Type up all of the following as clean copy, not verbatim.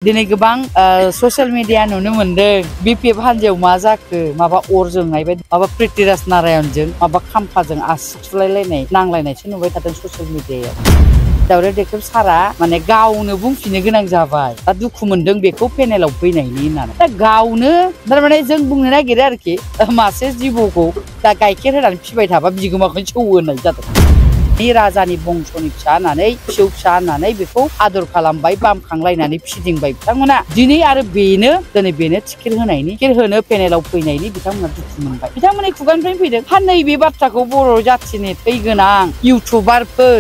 दिनै गोबां social media नुनो मोनदों बिपिएफ हान्जायाव मा जाखो माबा अर जोंनाय बायदि माबा प्रिटिराज नारायणजों माबा खाम्फाजों आसि थुलायलायनाय नांलायनायसो नुबाय थादों ससियेल मिडियायाव। दावराव देख्रेब सारा माने गावनो बुंफिननो गोनां जाबाय दा दुखु मोनदों बेखौ पेनेलाव फैनायनि होननानै दा गावनो थारमाने जों बुंनो नागिरो आरोखि मासे जिबौखौ दा गाइखेर होनानै फिबाय थाबा बिगोमाखौनो सौवो होननाय जादों। राजानि बंस'नि फिसा होननानै फिसौ फिसा होननानै बेखौ आदर खालामबाय बामखांलायनानै फिदिंबाय बिथांमोना दिनै आरो बेनो टिकेट होनायनि टिकेट होनो पेनेलाव फैनायनि बिथांमोना दुखु मोनबाय। बिथांमोननि खुगानिफ्रायनो फैदों हा नैबे बाथ्राखौ बर' जाथिनि थै गोनां इउटुबारफोर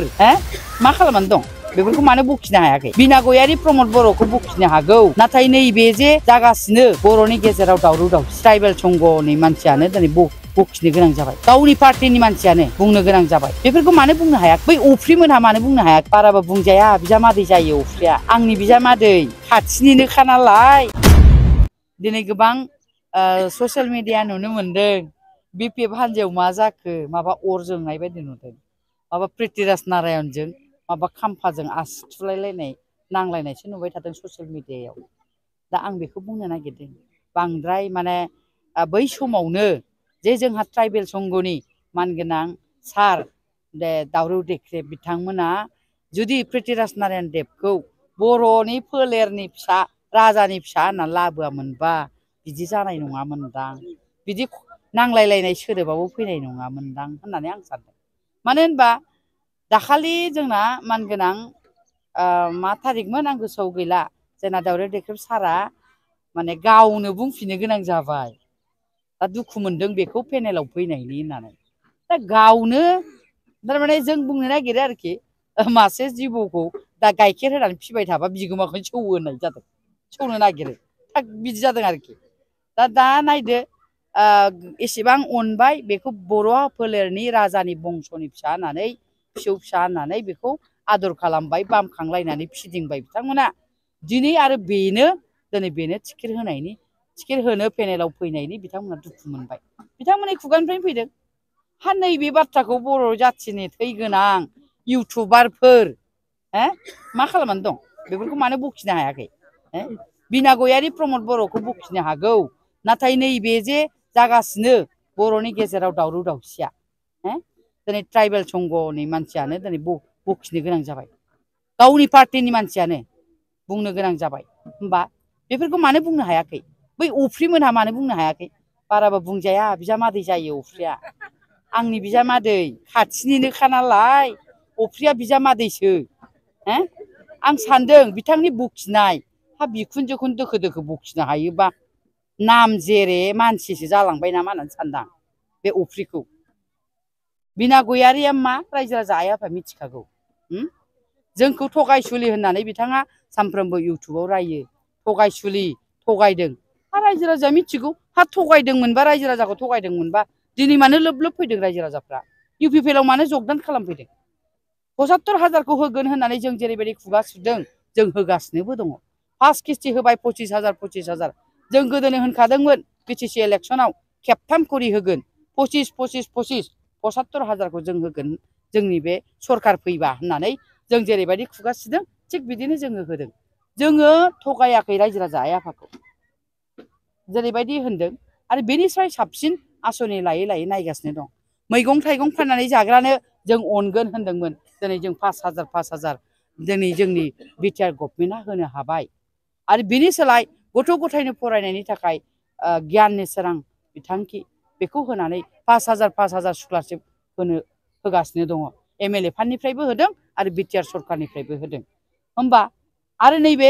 मा खालामनानै दं बेफोरखौ मानो बखिनो हायाखै? बिना गयारि प्रमद बर'खौ बखिनो हागौ, नाथाय नैबे जे जागासिनो बर'नि गेजेराव दावराव दावसि ट्राइबेल संघनि मानसियानो दिनै बखिनो गोनां जाबाय, गावनि पार्टिनि मानसियानो बुंनो गोनां जाबाय। बेफोरखौ मानो बुंनो हाया? बै अफ्रिमोनहा मानो बुंनो हाया? बाराबा बुंजाया, बिजामादै जायो अफ्रिया, आंनि बिजामादै खाथिनिनोखा नालाय। दिनै गोबां ससियेल मिडिया नुनो मोनदों बिपिएफ हान्जायाव मा जाखो माबा अर जोंनाय बायदि नुदों माबा प्रिटिराज नारायणजों माबा खाम्फाजों आसि थुलायलायनाय नांलायनायसो नुबाय थादों ससियेल मिडियायाव। दा आं बेखौ बुंनो नागिरदों बांद्राय माने बै समावनो जे जोंहा ट्राइबेल संघनि मानगोनां सार दावराव देख्रेब बिथांमोना जुदि प्रिटिराज नारायण देबखौ बर'नि फोलेरनि फिसा राजानि फिसा होननानै लाबोआमोनबा बिदि जानाय नङामोनदां, बिदि नांलायलायनाय सोदोबाबो फैनाय नङामोनदां होननानै आं सानदों। मानो होनबा दाखालि जोंना मानगोनां मा थारिखमोन आं गोसोआव गैला, जोंना दावराव देख्रेब सारा माने गावनो बुंफिननो गोनां जाबाय दा दुखु मोनदों बेखौ पेनेलाव फैनायनि होननानै। दा गावनो थारमाने जों बुंनो नागिरो आरोखि मासे जिबौखौ दा गाइखेर होनानै फिबाय थाबा बिगोमाखौनो सौवो होननाय जादों, सौनो नागिरो बिदि जादों आरोखि। दा नायदो एसेबां अनबाय बेखौ बर' फोलेरनि राजानि बंस'नि फिसा होननानै फिसौ फिसा होननानै बेखौ आदर खालामबाय बामखांलायनानै फिदिंबाय बिथांमोना दिनै आरो बेनो टिकेट होनायनि टिकेट होनो पेनेलाव फैनायनि बिथांमोना दुखु मोनबाय। बिथांमोननि खुगानिफ्रायनो फैदों हा नैबे बाथ्राखौ बर' जाथिनि थै गोनां इउटुबारफोर मा खालामनानै दं बेफोरखौ मानो बखिनो हायाखै? बिना गयारि प्रमद बर'खौ बखिनो हागौ, नाथाय नैबे जे जागासिनो बर'नि गेजेराव दावराव दावसिया दिनै ट्राइबेल संघनि मानसियानो दिनै बखिनो गोनां जाबाय, गावनि पार्टिनि मानसियानो बुंनो गोनां जाबाय। होमबा बेफोरखौ मानो बुंनो हायाखै? बै अफ्रिमोनहा मानो बुंनो हायाखै? बाराबा बुंजाया, बिजामादै जायो अफ्रिया, आंनि बिजामादै खाथिनिनोखा नालाय अफ्रिया बिजामादैसो। आं सान्दों बिथांनि बखिनाय हा बिखुनजोखौनो दोखो दोखो बखिनो हायोबा नाम जेरे मानसिसो जालांबाय नामा होननानै सानदां बे अफ्रिखौ। बिना गयारिया मा रायजो राजा आइ आफाया मिथिखागौ। जोंखौ थगायसुलि होननानै बिथाङा सानफ्रोमबो इउटुबाव रायो, थगायसुलि थगायदों। हा रायजो राजाया मिथिगौ, हा थगायदोंमोनबा रायजो राजाखौ थगायदोंमोनबा दिनै मानो लोब लोब फैदों रायजो राजाफ्रा? इउपिपिएलआव मानो जगदान खालामफैदों? 75,000खौ होगोन होननानै जों जेरैबायदि खुगा सुदों जों होगासिनोबो दङ। फार्स्ट किस्ति होबाय 25,000 जों गोदोनो होनखादोंमोन बिटिसि इलेक्सनाव खेबथाम खरि होगोन 75,000खौ जों होगोन जोंनि बे सरकार फैबा होननानै जों जेरैबायदि खुगा सुदों थिग बिदिनो जोङो होदों। जोङो थगायाखै रायजो राजा आइ आफाखौ जेरैबायदि होनदों आरो बेनिफ्राय साबसिन आसनि लायै लायै नायगासिनो दं। मैगं थाइगं फाननानै जाग्रानो जों अनगोन होनदोंमोन, दिनै जों 5,000 दिनै जोंनि बिटिआर गभर्नमेन्टआ होनो हाबाय। आरो बिनि सोलाय गथ' गथायनो फरायनायनि थाखाय गियाननि सोरां बिथांखि बेखौ होनानै 5,000 स्कलारशिप होगासिनो दङ। MLA फान्डनिफ्रायबो होदों आरो बिटिआर सरकारनिफ्रायबो होदों। होमबा आरो नैबे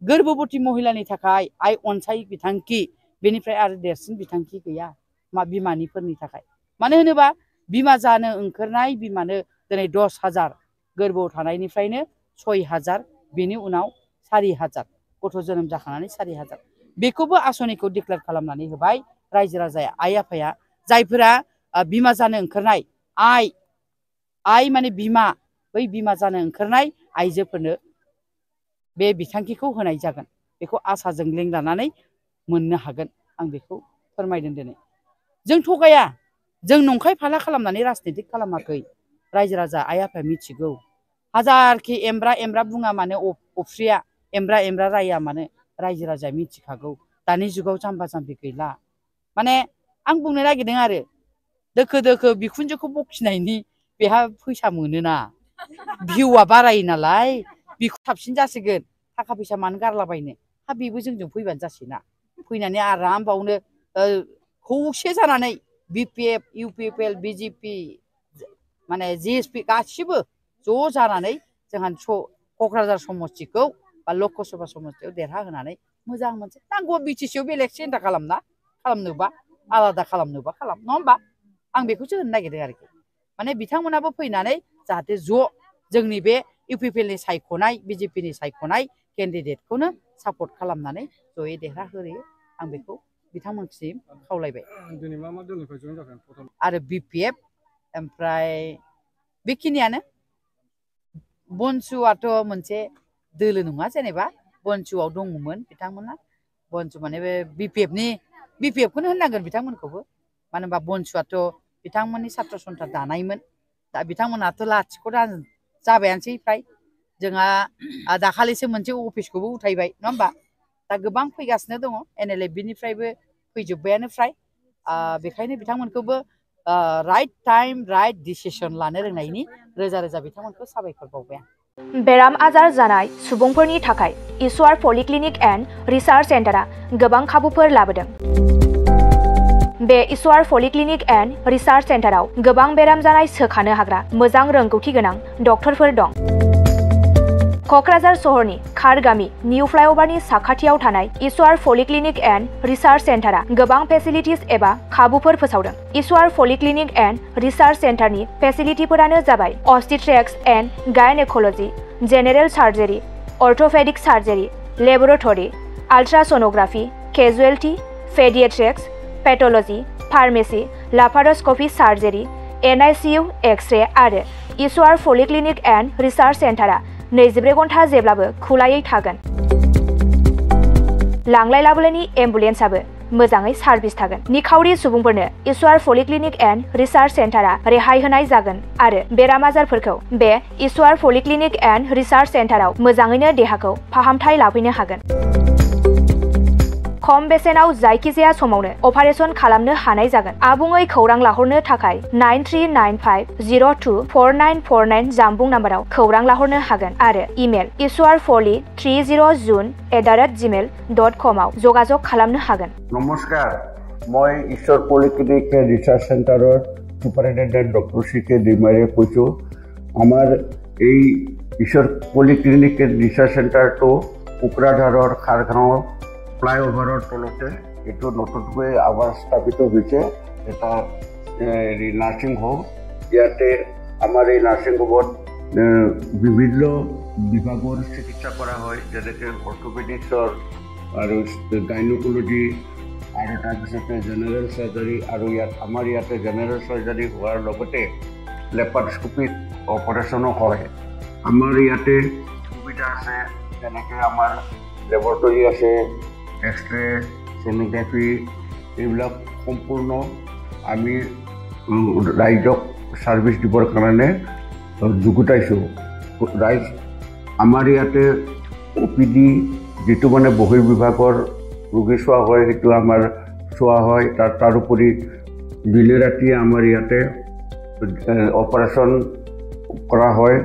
गोर्बोबती महिलानि थाखाय आइ अनसाय बिथांखि, बेनिफ्राय आरो देरसिन बिथांखि गैया बिमानिफोरनि थाखाय। मानो होनोबा बिमा जानो ओंखारनाय बिमानो दिनै 10,000 गोर्बोआव थानायनिफ्रायनो 6,000 बेनि उनाव 4,000 गथ' जोनोम जाखांनानै 4,000 बेखौबो आसनिखौ डिक्लेयार खालामनानै होबाय रायजो राजाया आइ आफाया। जायफोरा बिमा जानो ओंखारनाय आइ माने बिमा, बै बिमा जानो ओंखारनाय आइजोफोरनो बे बिथांखिखौ होनाय जागोन, बेखौ आसाजों लिंक लानानै मोननो हागोन। आं बेखौ फोरमायदों दिनै। जों थगाया, जों नंखाय फाला खालामनानै राजनितिक खालामाखै, रायजो राजा आइ आफाया मिथिगौ। हाजारखि एमब्रा एमब्रा बुङा मानो अफ्रिया एमब्रा राया मानो रायजो राजाया मिथिखागौ दानि जुगाव जाम्बा जाम्बि गैला माने आं बुंनो नागिरदों आरो दोखो दोखो बिखुनजोखौ बखिनायनि बेहा फैसा मोनोना भिउआ बारायो नालाय बिखौ साबसिन जासिगोन थाखा फैसा मानो गारलाबायनो हा बेबो जोंजों फैबानो जासिगोन फैनानै आराम बावनो खौसे जानानै बिपिएफ इउपिपिएल बिजेपि माने जिएसपि गासिबो ज' जानानै जोंहा क'क्राझार समस्तिखौ बा लकसभा समस्तियाव देरहाहोनानै मोजां मोनसे नांगौबा बिटिसिआव बेलेग सेन्टार खालामनोबा आलादा खालामनोबा खालाम नङा होमबा आं बेखौसो होननो नागिरदों आरोखि माने बिथांमोनाबो फैनानै जाहाथे ज' जोंनि बे इउपिपिएलनि सायख'नाय बिजेपिनि सायख'नाय केन्डिडेटखौनो सापर्ट खालामनानै जयै देरहाहोयो आं बेखौ बिथांमोनसिम खावलायबाय आरो बिपिएफ ओमफ्राय बेखिनियानो बनसुआथ' मोनसे दोलो नङा जेनेबा बनसुआव दङमोन बिथांमोना बनसु माने बे बिपिएफखौनो होननांगोन बिथांमोनखौबो मानो होनबा बनसुआथ' बिथांमोननि सात्र सन्था दानायमोन दा बिथांमोनाथ' लाथिख' जाबायानोसै फ्राय जोंहा दाखालिसो मोनसे अफिसखौबो उथायबाय नङा होमबा दा गोबां फैगासिनो दङ NLFबनिफ्रायबो फैजोब्बायानो फ्राय बेखायनो बिथांमोनखौबो राइट टाइम राइट डिसिसन लानो रोंनायनि रोजा रोजा बिथांमोनखौ साबायखर बावबाय आं बेराम आजार जानाय सुबुंफोरनि थाखाय ईश्वर पलिक्लिनिक एन्ड रिसार्च सेन्टारा गोबां खाबुफोर लाबोदों। बे ईश्वर पलिक्लिनिक एन्ड रिसार्च सेन्टाराव गोबां बेराम जानाय सोखानो हाग्रा मोजां रोंगौथि गोनां डक्टरफोर दं। क'क्राझार सहरनि खार गामि निउ फ्लाइअभारनि साखाथियाव थानाय ईश्वर पलिक्लिनिक एन्ड रिसार्च सेन्टारा गोबां फेसिलिटिज एबा खाबुफोर फोसावदों। ईश्वर पलिक्लिनिक एन्ड रिसार्च सेन्टारनि फेसिलिटिफोरानो जाबाय obstetrics and gynaecology, general surgery, orthopaedic surgery, laboratory, ultrasonography, casualty, paediatrics, pathology, pharmacy, laparoscopy surgery, NICU, X-ray आरो ईश्वर पलिक्लिनिक एन्ड रिसार्च सेन्टारा 24 घन्टा जेब्लाबो खुलायै थागोन। लांलाय लाबोलायनि एम्बुलेन्सआबो मोजाङै सार्भिस थागोन। निखावरि सुबुंफोरनो ईश्वर पलिक्लिनिक एन्ड रिसार्च सेन्टारा रेहाय होनाय जागोन आरो बेराम आजारफोरखौ बे ईश्वर पलिक्लिनिक एन्ड रिसार्च सेन्टाराव मोजाङैनो देहाखौ फाहामथाय लाफैनो हागोन। खम बेसेनाव जायखिजाया समावनो अपारेशन खालामनो हानाय जागोन। आबुङै खौरां लाहरनो थाखाय 9395024949 जानबुं नाम्बाराव खौरां लाहरनो हागोन आरो इमेल ishwarpoli30june@gmail.com आव जगाजग खालामनो हागोन। नमस्कार, मैं ईश्वर पलिक्लिनिक रिसार्च सेन्टारर सुपारिनटेन्डेन्ट डक्टर CK दैमारीয়ে কৈছো। आमार এই ईश्वर पलिक्लिनिक रिसार्च सेन्टारটো কোকৰাঝাৰৰ খাৰগাঁৱৰ ফ্লাইঅভাৰৰ তলতে এইটো নতুনকৈ আবাৰ স্থাপিত হৈছে এটা নাৰ্ছিং হোম। ইয়াতে আমাৰ এই নাৰ্ছিং হোমত বিভিন্ন বিভাগৰ চিকিৎসা কৰা হয়, যেনেকৈ অৰ্থোপেডিক্সৰ আৰু গাইনোকলজি আৰু তাৰপিছতে জেনেৰেল চাৰ্জাৰী আৰু আমাৰ ইয়াতে জেনেৰেল চাৰ্জাৰী হোৱাৰ লগতে লেপাৰস্কোপিক অপাৰেশ্যনো হয়। আমাৰ ইয়াতে সুবিধা আছে, যেনেকৈ আমাৰ লেবৰেটৰী আছে, एक्स-रे, सोनोग्राफी এইবিলাক সম্পূৰ্ণ আমি ৰাইজক সাৰ্ভিস দিবৰ কাৰণে যুগুতাইছোঁ। ৰাইজ আমাৰ ইয়াতে OPD যেটো মানে বহিৰ্বিভাগৰ ৰোগী চোৱা হয় সেইটো আমাৰ চোৱা হয়। তাৰোপৰি দিনে ৰাতি আমাৰ ইয়াতে অপাৰেশ্যন কৰা হয়।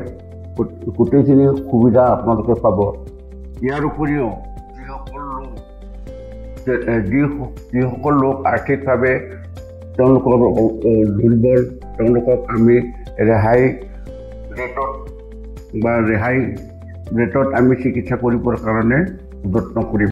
গোটেইখিনি সুবিধা আপোনালোকে পাব। ইয়াৰ উপৰিও যিসকল লোক আৰ্থিকভাৱে তেওঁলোকৰ দুৰ্বল তেওঁলোকক আমি ৰেহাই ৰেটত আমি চিকিৎসা কৰিবৰ কাৰণে যত্ন কৰিম।